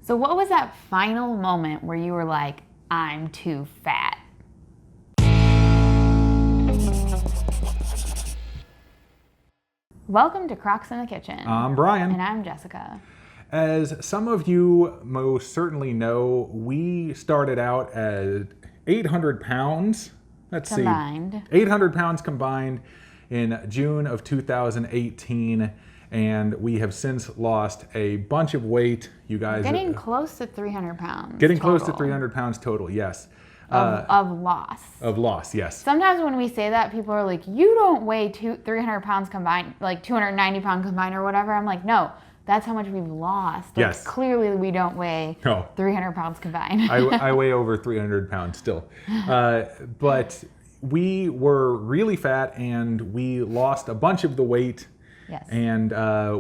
So what was that final moment where you were like, I'm too fat? Welcome to Krocks in the Kitchen. I'm Brian. And I'm Jessica. As some of you most certainly know, we started out at 800 pounds. Combined. 800 pounds combined in June of 2018. And we have since lost a bunch of weight. You guys Getting close to 300 pounds. Getting total. close to 300 pounds total, yes. Of loss. Of loss, yes. Sometimes when we say that, people are like, you don't weigh 300 pounds combined, like 290 pounds combined or whatever. I'm like, no, that's how much we've lost. Like, yes. Clearly we don't weigh 300 pounds combined. I weigh over 300 pounds still. But we were really fat and we lost a bunch of the weight. Yes. And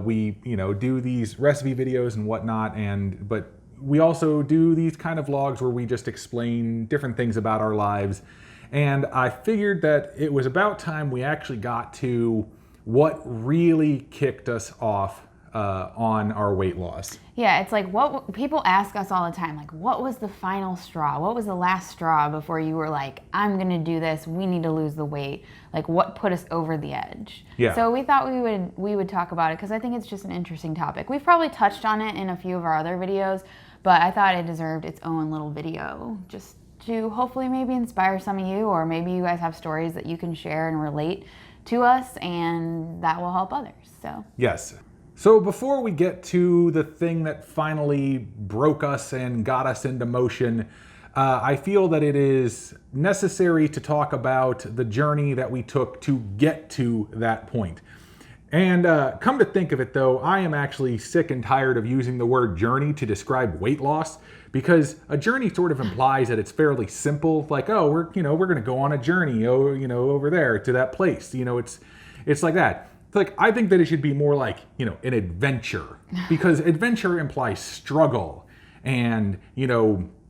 we, do these recipe videos and whatnot, but we also do these kind of vlogs where we just explain different things about our lives. And I figured that it was about time we actually got to what really kicked us off on our weight loss. Yeah, it's like what people ask us all the time, like, what was the final straw? What was the last straw before you were like, I'm gonna do this, we need to lose the weight? Like, what put us over the edge? Yeah. So we thought we would talk about it because I think it's just an interesting topic. We've probably touched on it in a few of our other videos, but I thought it deserved its own little video just to hopefully maybe inspire some of you, or maybe you guys have stories that you can share and relate to us, and that will help others. So yes. So before we get to the thing that finally broke us and got us into motion, I feel that it is necessary to talk about the journey that we took to get to that point. And come to think of it though, I am actually sick and tired of using the word journey to describe weight loss, because a journey sort of implies that it's fairly simple, like, oh, we're going to go on a journey, over there to that place. It's like that. Like, I think that it should be more like, an adventure, because adventure implies struggle and,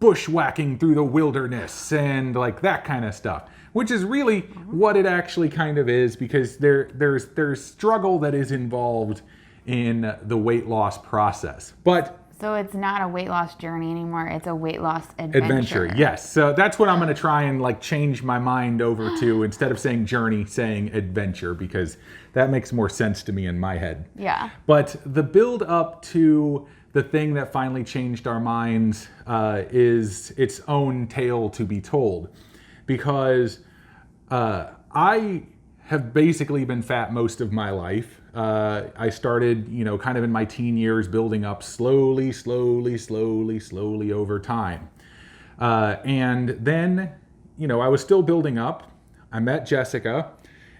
bushwhacking through the wilderness and like that kind of stuff, which is really what it actually kind of is, because there's struggle that is involved in the weight loss process. But so it's not a weight loss journey anymore, it's a weight loss adventure. Yes. So that's what I'm going to try and like change my mind over to, instead of saying journey, saying adventure, because that makes more sense to me in my head. Yeah. But the build up to the thing that finally changed our minds is its own tale to be told, because I have basically been fat most of my life. I started, kind of in my teen years, building up slowly over time. And then, I was still building up. I met Jessica,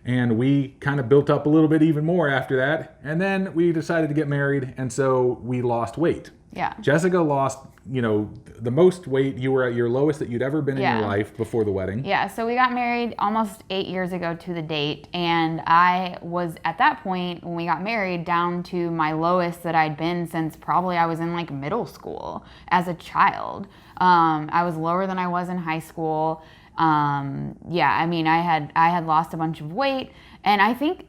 and we kind of built up a little bit even more after that. And then we decided to get married, and so we lost weight. Yeah. Jessica lost, the most weight. You were at your lowest that you'd ever been in your life before the wedding. Yeah, so we got married almost 8 years ago to the date, and I was, at that point, when we got married, down to my lowest that I'd been since probably I was in like middle school as a child. I was lower than I was in high school. I had lost a bunch of weight, and I think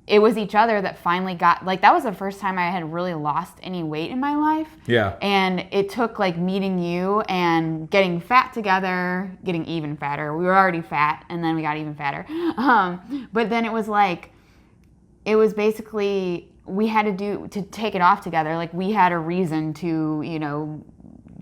it was each other that finally got, like, that was the first time I had really lost any weight in my life. Yeah. And it took like meeting you and getting fat together, getting even fatter. We were already fat, and then we got even fatter. But then it was basically, we had to take it off together. Like, we had a reason to,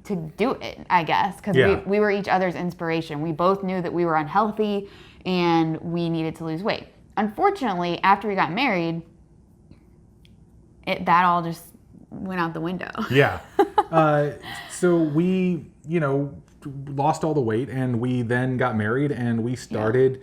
to do it, I guess, because we were each other's inspiration. We both knew that we were unhealthy and we needed to lose weight. Unfortunately, after we got married, that all just went out the window. Yeah. So we, lost all the weight, and we then got married, and we started,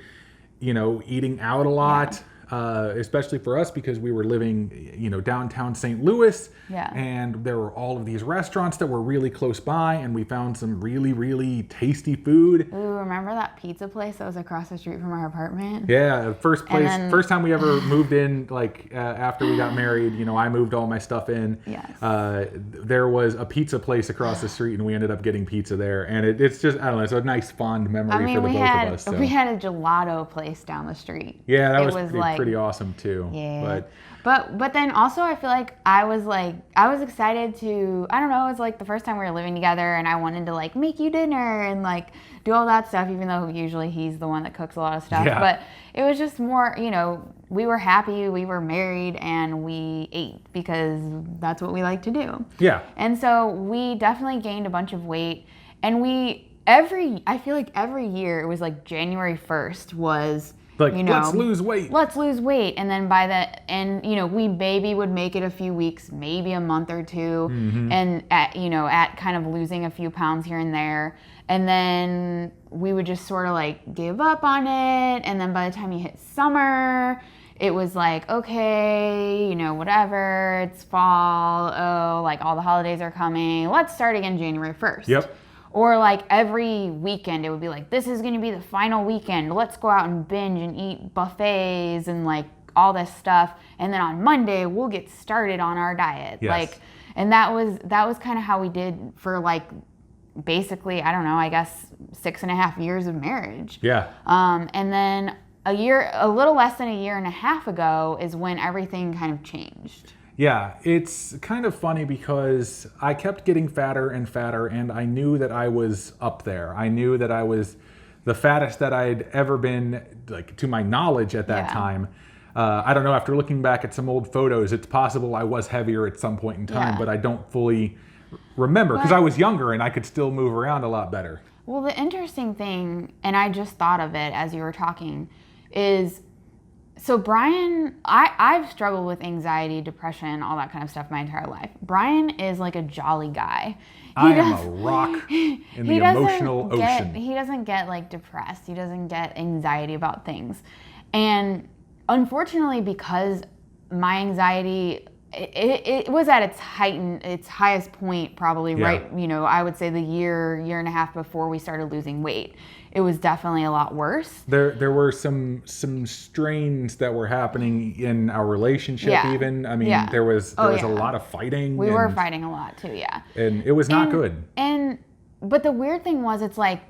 eating out a lot. Especially for us, because we were living, downtown St. Louis, and there were all of these restaurants that were really close by, and we found some really, really tasty food. Ooh, remember that pizza place that was across the street from our apartment? Yeah, first time we ever moved in, after we got married, I moved all my stuff in. Yes. There was a pizza place across the street, and we ended up getting pizza there, and it's just, I don't know, it's a nice, fond memory for the both of us. So. We had a gelato place down the street. Yeah, that was like pretty awesome too. Yeah. But then also I feel like I was excited to, I don't know, it was like the first time we were living together and I wanted to like make you dinner and like do all that stuff, even though usually he's the one that cooks a lot of stuff. Yeah. But it was just more, we were happy, we were married, and we ate because that's what we like to do. Yeah. And so we definitely gained a bunch of weight, and I feel like every year it was like January 1st was, like, let's lose weight. Let's lose weight. And then we maybe would make it a few weeks, maybe a month or two, and at kind of losing a few pounds here and there. And then we would just sort of like give up on it. And then by the time you hit summer, it was like, okay, whatever, it's fall. Oh, like all the holidays are coming. Let's start again January 1st. Yep. Or like every weekend, it would be like, this is going to be the final weekend. Let's go out and binge and eat buffets and like all this stuff. And then on Monday, we'll get started on our diet. Yes. And that was kind of how we did for like basically, I don't know, I guess 6.5 years of marriage. Yeah. And then a little less than a year and a half ago is when everything kind of changed. Yeah, it's kind of funny because I kept getting fatter and fatter, and I knew that I was up there. I knew that I was the fattest that I'd ever been, like, to my knowledge at that time. I don't know, after looking back at some old photos, it's possible I was heavier at some point in time, but I don't fully remember because I was younger and I could still move around a lot better. Well, the interesting thing, and I just thought of it as you were talking, is... So Brian, I've struggled with anxiety, depression, all that kind of stuff my entire life. Brian is like a jolly guy. I am a rock in the emotional ocean. He doesn't get like depressed. He doesn't get anxiety about things. And unfortunately, because my anxiety, it was at its highest point probably, right, I would say the year and a half before we started losing weight. It was definitely a lot worse. There were some strains that were happening in our relationship even. I mean, there was a lot of fighting. We were fighting a lot too, And it was not good. But the weird thing was, it's like,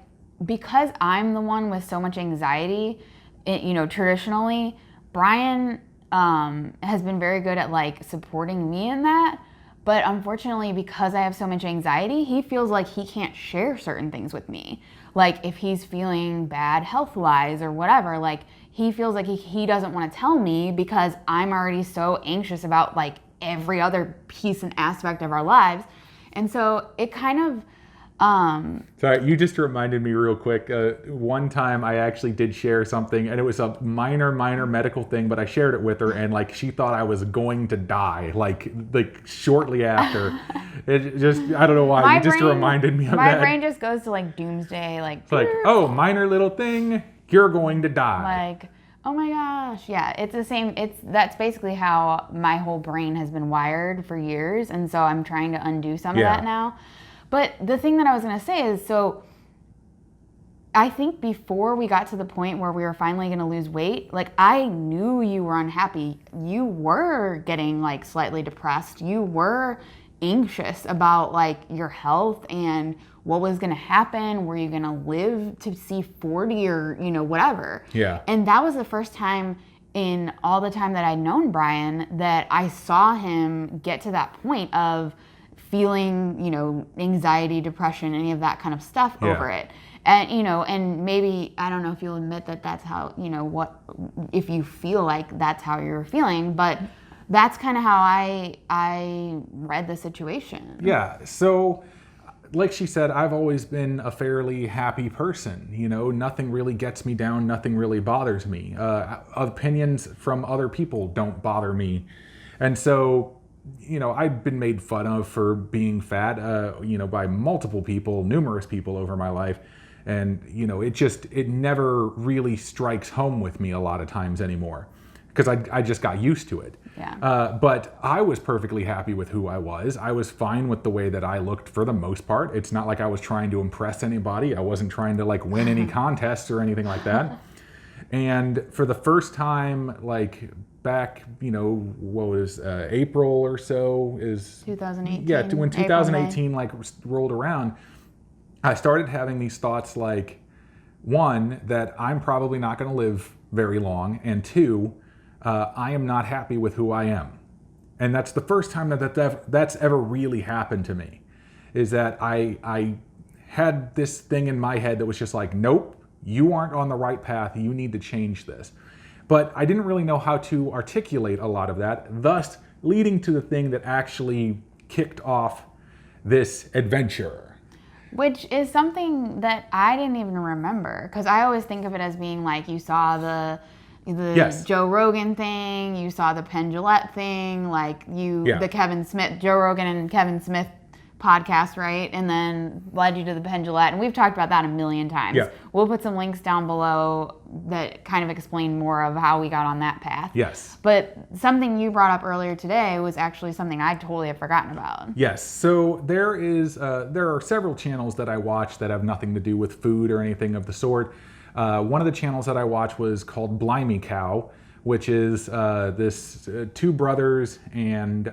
because I'm the one with so much anxiety, traditionally, Brian has been very good at like supporting me in that. But unfortunately, because I have so much anxiety, he feels like he can't share certain things with me. Like if he's feeling bad health-wise or whatever, like he feels like he doesn't want to tell me because I'm already so anxious about like every other piece and aspect of our lives. And so it kind of... Sorry, you just reminded me real quick. One time I actually did share something, and it was a minor medical thing, but I shared it with her, and like she thought I was going to die, like shortly after. It just, I don't know why. It just reminded me of that. My brain just goes to like doomsday, like. It's like, oh, minor little thing, you're going to die. Like, oh my gosh, yeah. It's the same. That's basically how my whole brain has been wired for years, and so I'm trying to undo some of that now. But the thing that I was going to say is, so I think before we got to the point where we were finally going to lose weight, like I knew you were unhappy. You were getting like slightly depressed. You were anxious about like your health and what was going to happen. Were you going to live to see 40 or, whatever? Yeah. And that was the first time in all the time that I'd known Brian that I saw him get to that point of feeling, anxiety, depression, any of that kind of stuff over it. And, and maybe, I don't know if you'll admit that that's how, if you feel like that's how you're feeling, but that's kind of how I read the situation. Yeah. So like she said, I've always been a fairly happy person. Nothing really gets me down. Nothing really bothers me. Opinions from other people don't bother me. And so, I've been made fun of for being fat, by multiple people, numerous people over my life. And, it never really strikes home with me a lot of times anymore because I just got used to it. Yeah. But I was perfectly happy with who I was. I was fine with the way that I looked for the most part. It's not like I was trying to impress anybody. I wasn't trying to like win any contests or anything like that. And for the first time, like back, what was April or so is 2018. Yeah, when 2018 like rolled around, I started having these thoughts like, one, that I'm probably not going to live very long, and two, I am not happy with who I am. And that's the first time that's ever really happened to me, is that I had this thing in my head that was just like, nope, you aren't on the right path. You need to change this. But I didn't really know how to articulate a lot of that, thus leading to the thing that actually kicked off this adventure. Which is something that I didn't even remember, because I always think of it as being like, you saw the Yes. Joe Rogan thing, you saw the Penn Jillette thing, like the Kevin Smith, Joe Rogan and Kevin Smith podcast, right? And then led you to the Penn Jillette. And we've talked about that a million times. Yeah. We'll put some links down below that kind of explain more of how we got on that path. Yes. But something you brought up earlier today was actually something I totally had forgotten about. Yes. So there are several channels that I watch that have nothing to do with food or anything of the sort. One of the channels that I watch was called Blimey Cow, which is this two brothers and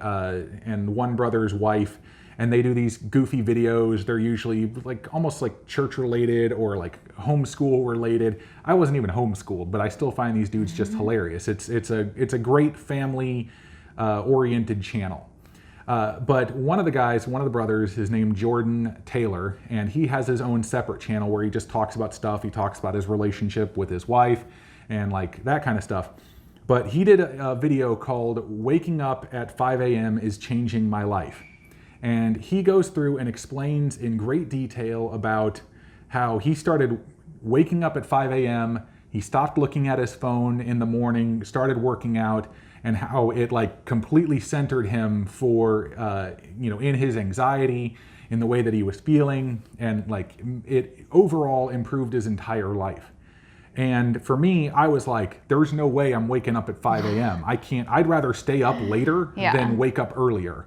one brother's wife, and they do these goofy videos. They're usually like almost like church related or like homeschool related. I wasn't even homeschooled, but I still find these dudes just hilarious. It's a great family oriented channel. But one of the brothers is named Jordan Taylor, and he has his own separate channel where he just talks about stuff. He talks about his relationship with his wife and like that kind of stuff. But he did a video called Waking Up at 5 a.m. is Changing My Life. And he goes through and explains in great detail about how he started waking up at 5 a.m., he stopped looking at his phone in the morning, started working out, and how it like completely centered him for, in his anxiety, in the way that he was feeling, and like it overall improved his entire life. And for me, I was like, there's no way I'm waking up at 5 a.m. I'd rather stay up later than wake up earlier.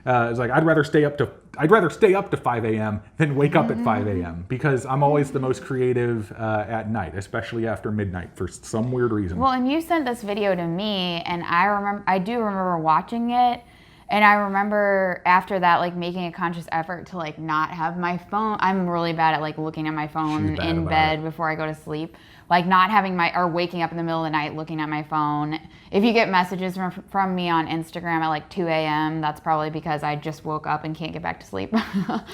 It's like, I'd rather stay up to 5 a.m. than wake up at 5 a.m. because I'm always the most creative at night, especially after midnight for some weird reason. Well, and you sent this video to me, and I do remember watching it, and I remember after that, like making a conscious effort to like not have my phone. I'm really bad at like looking at my phone in bed before I go to sleep. Like not having or waking up in the middle of the night looking at my phone. If you get messages from me on Instagram at like 2 a.m., that's probably because I just woke up and can't get back to sleep.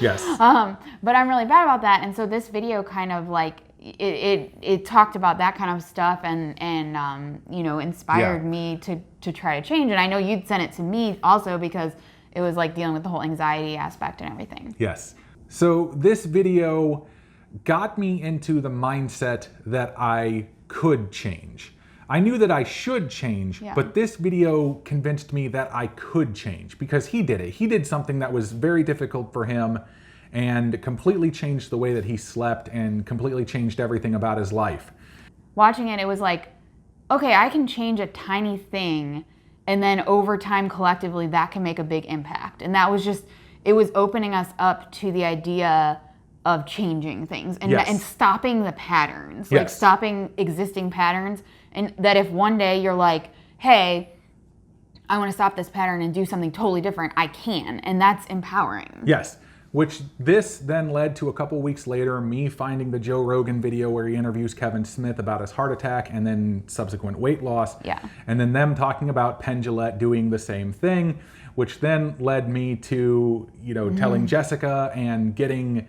Yes. But I'm really bad about that. And so this video kind of like, it talked about that kind of stuff and inspired me to try to change. And I know you'd sent it to me also because it was like dealing with the whole anxiety aspect and everything. Yes. So this video got me into the mindset that I could change. I knew that I should change, but this video convinced me that I could change because he did it. He did something that was very difficult for him and completely changed the way that he slept and completely changed everything about his life. Watching it, it was like, okay, I can change a tiny thing, and then over time, collectively, that can make a big impact. And that was just, it was opening us up to the idea of changing things and stopping the patterns, like stopping existing patterns. And that if one day you're like, hey, I want to stop this pattern and do something totally different, I can. And that's empowering. Yes. Which this then led to a couple weeks later, me finding the Joe Rogan video where he interviews Kevin Smith about his heart attack and then subsequent weight loss. Yeah. And then them talking about Penn Jillette doing the same thing, which then led me to, telling Jessica and getting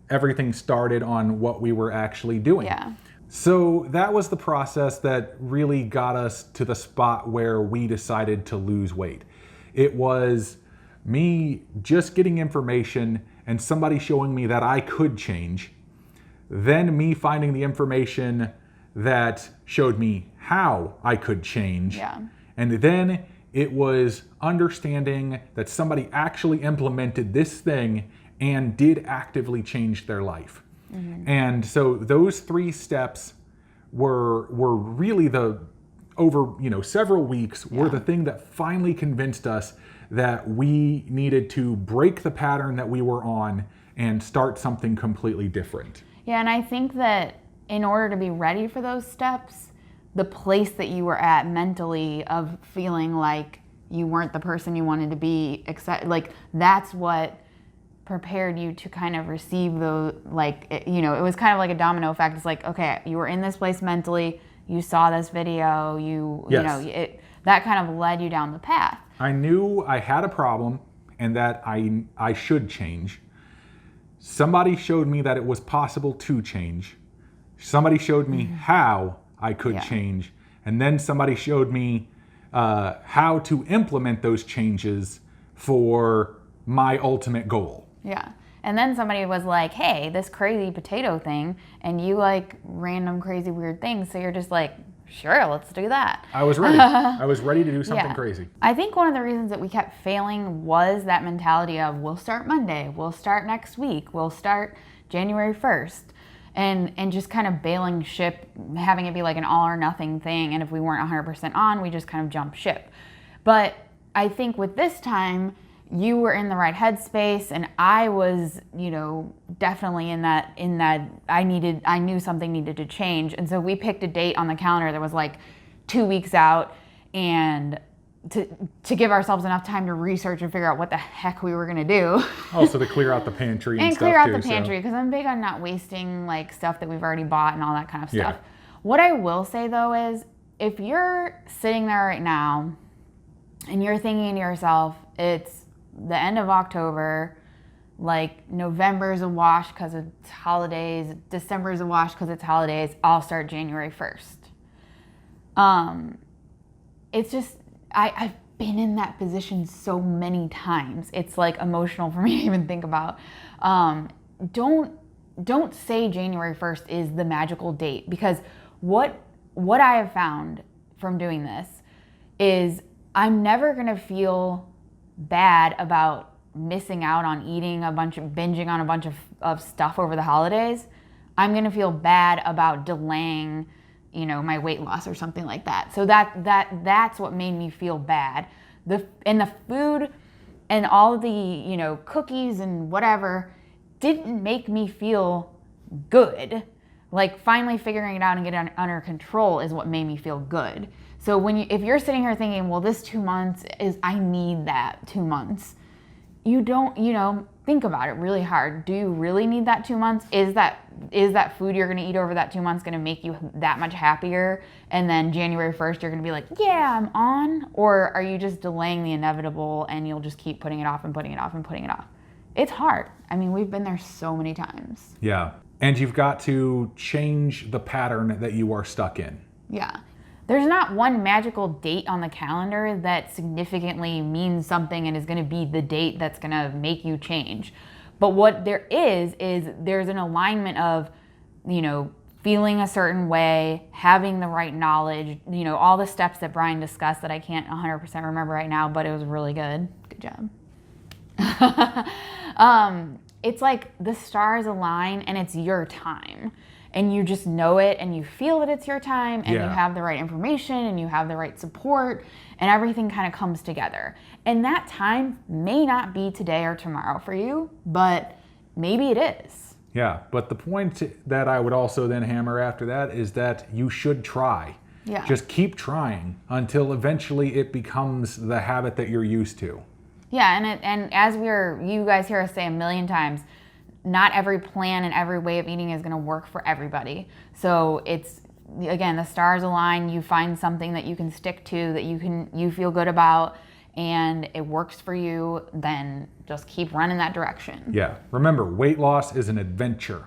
everything started on what we were actually doing. Yeah. So that was the process that really got us to the spot where we decided to lose weight. It was me just getting information and somebody showing me that I could change, then me finding the information that showed me how I could change, and then it was understanding that somebody actually implemented this thing and did actively change their life. And so those 3 steps were really over several weeks were the thing that finally convinced us that we needed to break the pattern that we were on and start something completely different. Yeah, and I think that in order to be ready for those steps, the place that you were at mentally of feeling like you weren't the person you wanted to be, like that's what prepared you to kind of receive those, it was kind of like a domino effect. It's like, okay, you were in this place mentally, you saw this video, you know, that kind of led you down the path. I knew I had a problem and that I should change. Somebody showed me that it was possible to change. Somebody showed me how I could change. And then somebody showed me how to implement those changes for my ultimate goal. Yeah. And then somebody was like, hey, this crazy potato thing, and you like random crazy weird things. So you're just like, sure, let's do that. I was ready. I was ready to do something crazy. I think one of the reasons that we kept failing was that mentality of we'll start Monday, we'll start next week, we'll start January 1st. And just kind of bailing ship, having it be like an all or nothing thing. And if we weren't 100% on, we just kind of jump ship. But I think with this time, you were in the right headspace, and I was, you know, definitely in that I knew something needed to change. And so we picked a date on the calendar that was like 2 weeks out, and to give ourselves enough time to research and figure out what the heck we were going to do. Also to clear out the pantry and stuff clear out too, the pantry, because I'm big on not wasting like stuff that we've already bought and all that kind of stuff. What I will say though is, if you're sitting there right now and you're thinking to yourself, it's the end of October, like November's a wash because it's holidays, December's a wash because it's holidays, I'll start January 1st. It's just, I've been in that position so many times. It's like emotional for me to even think about. Don't say January 1st is the magical date, because what I have found from doing this is I'm never gonna feel bad about missing out on binging on a bunch of stuff over the holidays. I'm gonna feel bad about delaying, you know, my weight loss or something like that. So that's what made me feel bad. The food and all the, you know, cookies and whatever didn't make me feel good. Like finally figuring it out and getting it under control is what made me feel good. So if you're sitting here thinking, well, this 2 months I need that 2 months. You don't, you know, think about it really hard. Do you really need that 2 months? Is that food you're going to eat over that 2 months going to make you that much happier? And then January 1st, you're going to be like, yeah, I'm on. Or are you just delaying the inevitable and you'll just keep putting it off and putting it off and putting it off? It's hard. I mean, we've been there so many times. Yeah. And you've got to change the pattern that you are stuck in. Yeah. There's not one magical date on the calendar that significantly means something and is going to be the date that's going to make you change. But what there is there's an alignment of, you know, feeling a certain way, having the right knowledge, you know, all the steps that Brian discussed that I can't 100% remember right now, but it was really good. Good job. It's like the stars align and it's your time. And you just know it and you feel that it's your time, and you have the right information and you have the right support, and everything kind of comes together. And that time may not be today or tomorrow for you, but maybe it is. Yeah, but the point that I would also then hammer after that is that you should try. Yeah. Just keep trying until eventually it becomes the habit that you're used to. Yeah, and as you guys hear us say a million times, not every plan and every way of eating is going to work for everybody. So it's, again, the stars align, you find something that you can stick to, that you feel good about, and it works for you, then just keep running that direction. Yeah. Remember, weight loss is an adventure.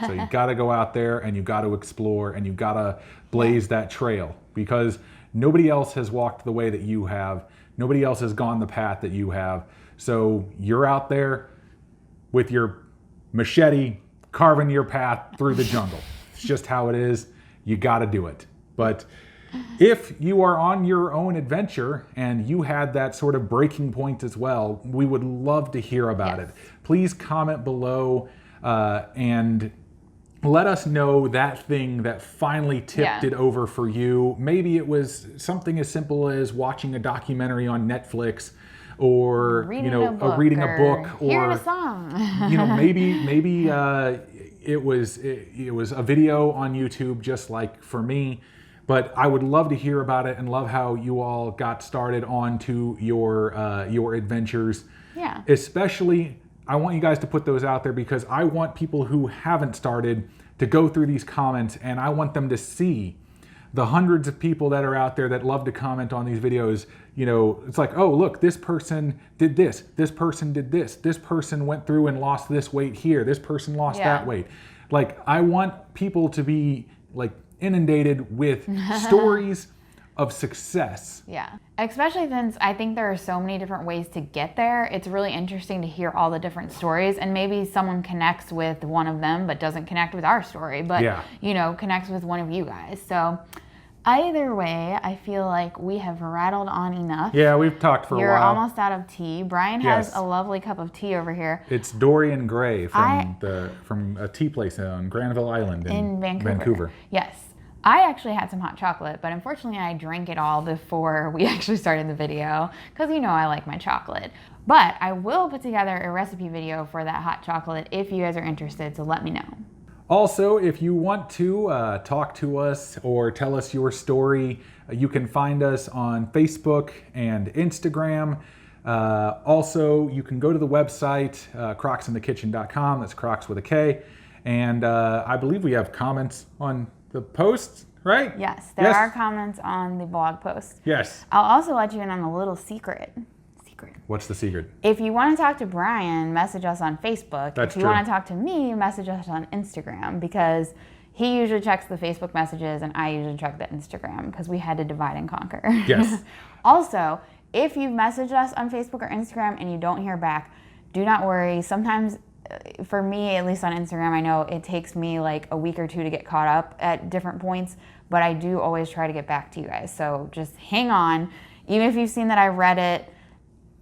So you got to go out there and you got to explore and you got to blaze that trail, because nobody else has walked the way that you have. Nobody else has gone the path that you have. So you're out there with your machete carving your path through the jungle. It's just how it is. You got to do it. But if you are on your own adventure and you had that sort of breaking point as well, we would love to hear about it. Please comment below and let us know that thing that finally tipped it over for you. Maybe it was something as simple as watching a documentary on Netflix, or reading a book, or hearing a song. maybe it was a video on YouTube, just like for me. But I would love to hear about it and love how you all got started onto your adventures. Yeah. Especially, I want you guys to put those out there, because I want people who haven't started to go through these comments, and I want them to see the hundreds of people that are out there that love to comment on these videos, you know, it's like, oh, look, this person did this person did this person went through and lost this weight here, this person lost that weight. Like, I want people to be like inundated with stories of success. Yeah, especially since I think there are so many different ways to get there. It's really interesting to hear all the different stories, and maybe someone connects with one of them but doesn't connect with our story, but you know, connects with one of you guys. So either way, I feel like we have rattled on enough. Yeah, we've talked for a while. You're almost out of tea. Brian has a lovely cup of tea over here. It's Dorian Gray from a tea place on Granville Island in Vancouver. Yes. I actually had some hot chocolate, but unfortunately I drank it all before we actually started the video because, you know, I like my chocolate. But I will put together a recipe video for that hot chocolate if you guys are interested, so let me know. Also, if you want to talk to us or tell us your story, you can find us on Facebook and Instagram. Also, you can go to the website, crocksinthekitchen.com. That's Krocks with a K. And I believe we have comments on the posts, right? Yes, there are comments on the blog post. Yes. I'll also let you in on a little secret. What's the secret? If you want to talk to Brian, message us on Facebook. That's if you want to talk to me, message us on Instagram, because he usually checks the Facebook messages and I usually check the Instagram because we had to divide and conquer. Yes. Also, if you've messaged us on Facebook or Instagram and you don't hear back, do not worry. Sometimes, for me, at least on Instagram, I know it takes me like a week or two to get caught up at different points, but I do always try to get back to you guys. So just hang on. Even if you've seen that I read it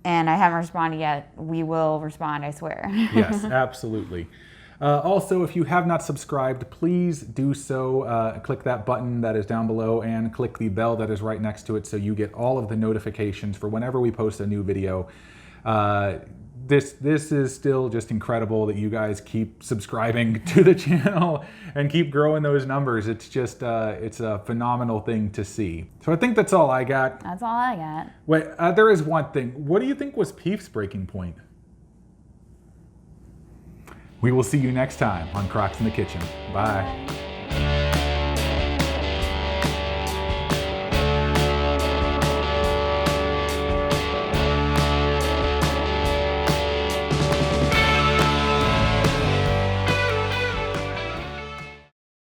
and I haven't responded yet, we will respond, I swear. Yes, absolutely. Also, if you have not subscribed, please do so. Click that button that is down below and click the bell that is right next to it so you get all of the notifications for whenever we post a new video. This is still just incredible that you guys keep subscribing to the channel and keep growing those numbers. It's just, it's a phenomenal thing to see. So I think that's all I got. That's all I got. Wait, there is one thing. What do you think was Peef's breaking point? We will see you next time on Krocks in the Kitchen. Bye.